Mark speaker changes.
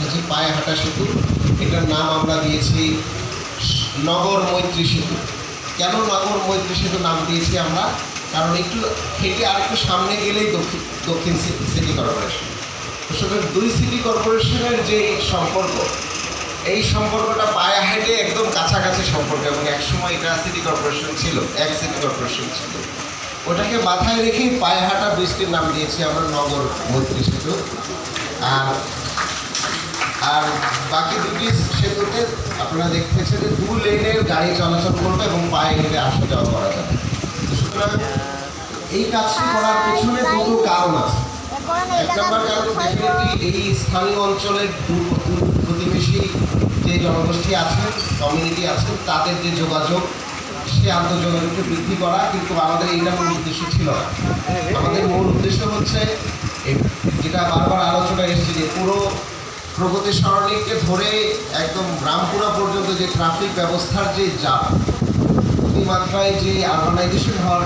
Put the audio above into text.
Speaker 1: এই যে পায়ে হাঁটা সেতু, এটার নাম আমরা দিয়েছি নগর মৈত্রী সেতু। কেন নগর মৈত্রী সেতু নাম দিয়েছি আমরা? কারণ একটু হেঁটে আর একটু সামনে গেলেই দক্ষিণ সিটি কর্পোরেশন। আসলে দুই সিটি কর্পোরেশনের যে সম্পর্ক, এই সম্পর্কটা পায়ে হেঁটে একদম কাছাকাছি সম্পর্ক, এবং একসময় এটা সিটি কর্পোরেশন ছিল, এক সিটি কর্পোরেশন ছিল। ওটাকে মাথায় রেখেই পায়ে হাঁটা ব্রিজটির নাম দিয়েছি আমরা নগর মৈত্রী সেতু। আর আর বাকি দুটি সেতুতে আপনারা দেখতেছেন যে 2 লেনের গাড়ি চলাচল করবে এবং পায়ে হেঁটে আসা যাওয়া করা যাবে। সুতরাং এই কাজটি করার পেছনে দুটো কারণ আছে। এক নম্বর কারণ, ডেফিনেটলি এই স্থানীয় অঞ্চলের প্রতিবেশী যে জনগোষ্ঠী আছেন, কমিউনিটি আছেন, তাদের যে যোগাযোগ, সে আন্তঃযোগাযোগকে বৃদ্ধি করা, কিন্তু আমাদের এইটা মূল উদ্দেশ্য ছিল না। আমাদের মূল উদ্দেশ্য হচ্ছে যেটা বারবার আলোচনা এসেছে, যে পুরো প্রগতি সরণিকে ধরে একদম রামপুরা পর্যন্ত যে ট্রাফিক ব্যবস্থার যে চাপ, অতিমাত্রায় যে আরবানাইজেশন হওয়ার